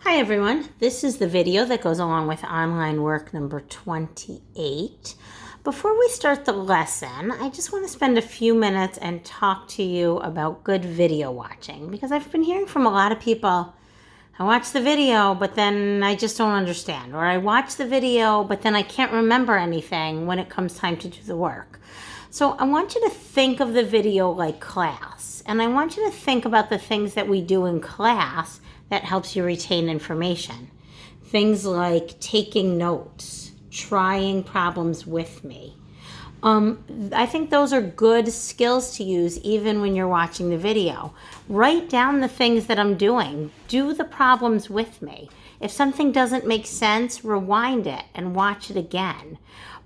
Hi everyone, this is the video that goes along with online work number 28. Before we start the lesson, I just want to spend a few minutes and talk to you about good video watching, because I've been hearing from a lot of people, I watch the video but then I just don't understand, or I watch the video but then I can't remember anything when it comes time to do the work. So I want you to think of the video like class, and I want you to think about the things that we do in class that helps you retain information. Things like taking notes, trying problems with me. I think those are good skills to use even when you're watching the video. Write down the things that I'm doing. Do the problems with me. If something doesn't make sense, rewind it and watch it again.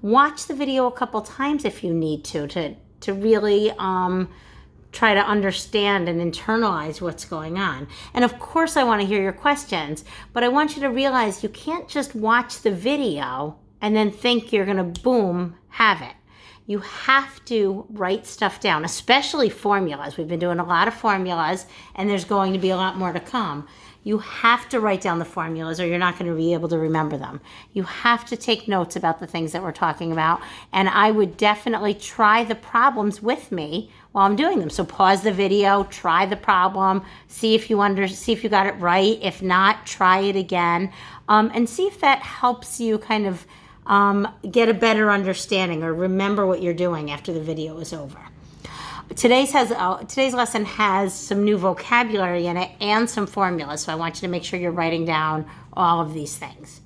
Watch the video a couple times if you need to really try to understand and internalize what's going on. And of course I want to hear your questions, but I want you to realize you can't just watch the video and then think you're going to boom, have it. You have to write stuff down, especially formulas. We've been doing a lot of formulas and there's going to be a lot more to come. You have to write down the formulas or you're not going to be able to remember them. You have to take notes about the things that we're talking about. And I would definitely try the problems with me while I'm doing them. So pause the video, try the problem, see if you got it right. If not, try it again, and see if that helps you kind of get a better understanding or remember what you're doing after the video is over. Today's lesson has some new vocabulary in it and some formulas, so I want you to make sure you're writing down all of these things.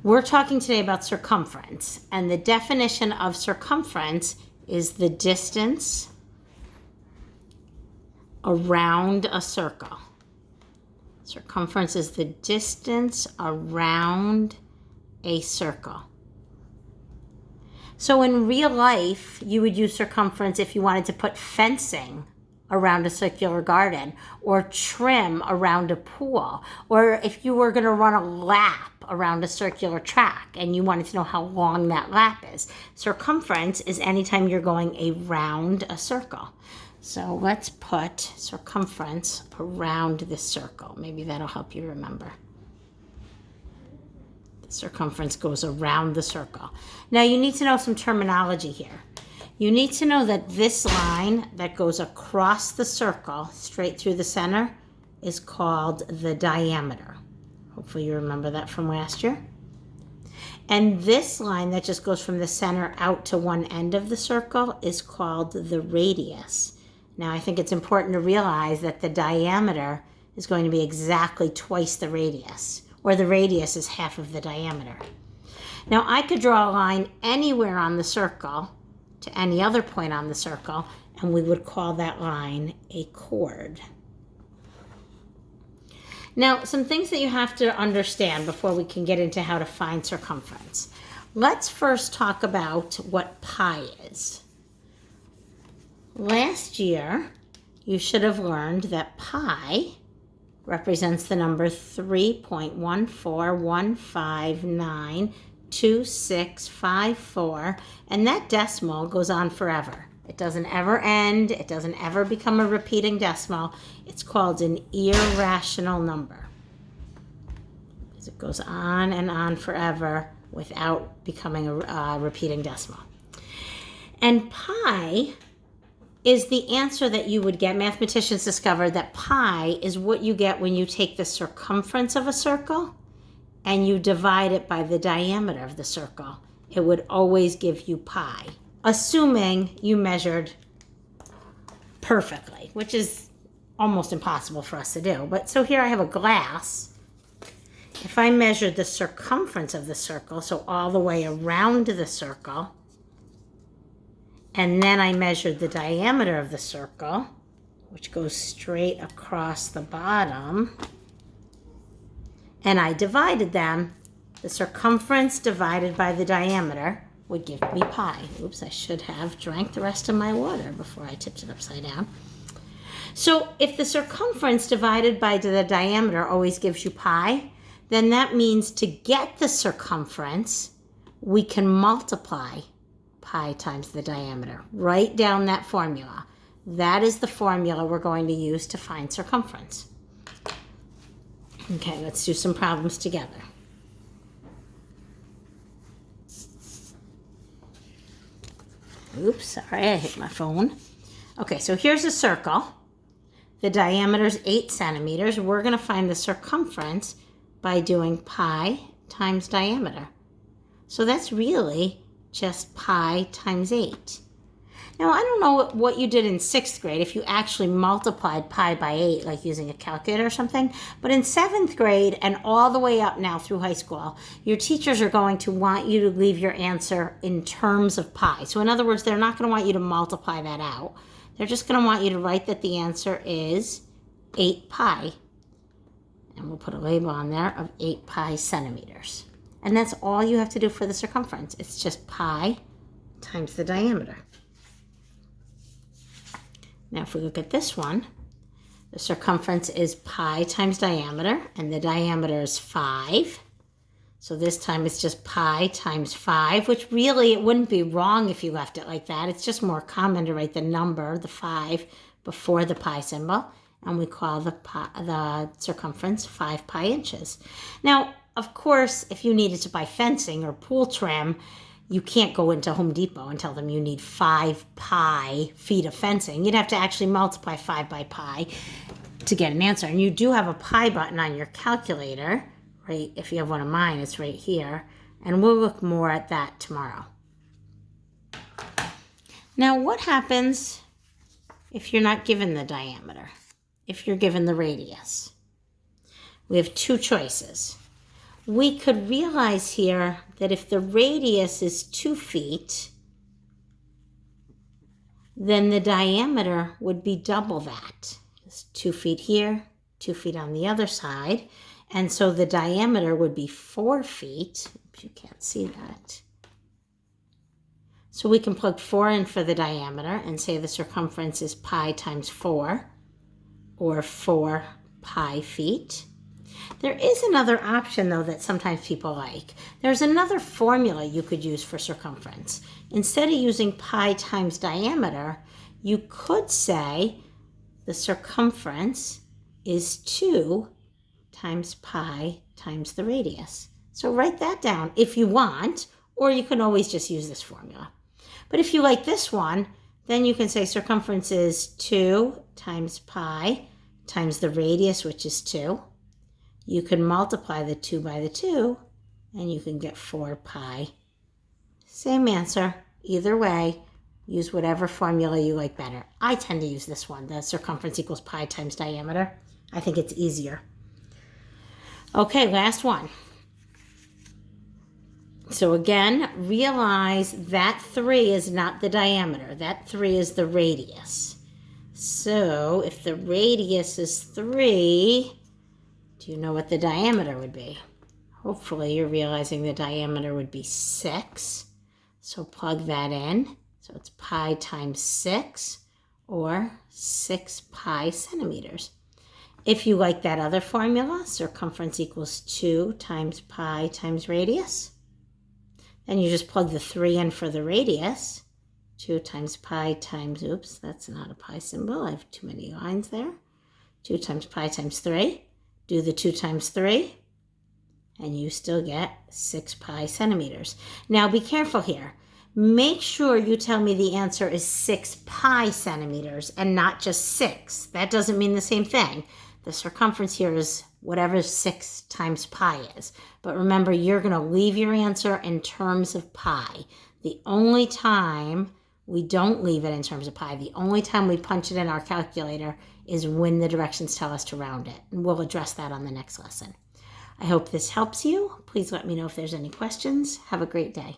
We're talking today about circumference, and the definition of circumference is the distance around a circle. Circumference is the distance around a circle. So in real life, you would use circumference if you wanted to put fencing around a circular garden, or trim around a pool, or if you were going to run a lap around a circular track and you wanted to know how long that lap is. Circumference is anytime you're going around a circle. So let's put circumference around this circle. Maybe that'll help you remember. Circumference goes around the circle. Now you need to know some terminology here. You need to know that this line that goes across the circle straight through the center is called the diameter. Hopefully you remember that from last year. And this line that just goes from the center out to one end of the circle is called the radius. Now I think it's important to realize that the diameter is going to be exactly twice the radius, or the radius is half of the diameter. Now I could draw a line anywhere on the circle to any other point on the circle, and we would call that line a chord. Now, some things that you have to understand before we can get into how to find circumference. Let's first talk about what pi is. Last year, you should have learned that pi represents the number 3.141592654, and that decimal goes on forever. It doesn't ever end. It doesn't ever become a repeating decimal. It's called an irrational number because it goes on and on forever without becoming a repeating decimal. And pi is the answer that you would get. Mathematicians discovered that pi is what you get when you take the circumference of a circle and you divide it by the diameter of the circle. It would always give you pi, assuming you measured perfectly, which is almost impossible for us to do. But so here I have a glass. If I measured the circumference of the circle, so all the way around the circle, and then I measured the diameter of the circle, which goes straight across the bottom, and I divided them, the circumference divided by the diameter would give me pi. Oops, I should have drank the rest of my water before I tipped it upside down. So if the circumference divided by the diameter always gives you pi, then that means to get the circumference, we can multiply pi times the diameter. Write down that formula. That is the formula we're going to use to find circumference. Okay, let's do some problems together. Oops, sorry, I hit my phone. Okay, so here's a circle. The diameter is 8 centimeters. We're going to find the circumference by doing pi times diameter. So that's really just pi times 8. Now, I don't know what you did in 6th grade, if you actually multiplied pi by 8, like using a calculator or something. But in 7th grade and all the way up now through high school, your teachers are going to want you to leave your answer in terms of pi. So in other words, they're not going to want you to multiply that out. They're just going to want you to write that the answer is 8 pi. And we'll put a label on there of 8 pi centimeters. And that's all you have to do for the circumference. It's just pi times the diameter. Now, if we look at this one, the circumference is pi times diameter, and the diameter is 5. So this time it's just pi times 5, which really it wouldn't be wrong if you left it like that. It's just more common to write the number, the 5, before the pi symbol, and we call the circumference 5 pi inches. Now, of course, if you needed to buy fencing or pool trim, you can't go into Home Depot and tell them you need 5 pi feet of fencing. You'd have to actually multiply 5 by pi to get an answer. And you do have a pi button on your calculator, right? If you have one of mine, it's right here. And we'll look more at that tomorrow. Now, what happens if you're not given the diameter? If you're given the radius? We have 2 choices. We could realize here that if the radius is 2 feet, then the diameter would be double that. It's 2 feet here, 2 feet on the other side. And so the diameter would be 4 feet. You can't see that. So we can plug 4 in for the diameter and say the circumference is pi times 4, or 4 pi feet. There is another option, though, that sometimes people like. There's another formula you could use for circumference. Instead of using pi times diameter, you could say the circumference is 2 times pi times the radius. So write that down if you want, or you can always just use this formula. But if you like this one, then you can say circumference is 2 times pi times the radius, which is 2. You can multiply the 2 by the 2, and you can get 4 pi. Same answer. Either way, use whatever formula you like better. I tend to use this one, the circumference equals pi times diameter. I think it's easier. Okay, last one. So again, realize that 3 is not the diameter. That 3 is the radius. So if the radius is 3... do you know what the diameter would be? Hopefully you're realizing the diameter would be 6. So plug that in. So it's pi times 6, or 6 pi centimeters. If you like that other formula, circumference equals 2 times pi times radius, then you just plug the 3 in for the radius. 2 times pi times, oops, that's not a pi symbol. I have too many lines there. 2 times pi times 3. Do the 2 times 3, and you still get 6 pi centimeters. Now be careful here. Make sure you tell me the answer is 6 pi centimeters and not just 6. That doesn't mean the same thing. The circumference here is whatever 6 times pi is. But remember, you're going to leave your answer in terms of pi. The only time we don't leave it in terms of pi, the only time we punch it in our calculator is when the directions tell us to round it. And we'll address that on the next lesson. I hope this helps you. Please let me know if there's any questions. Have a great day.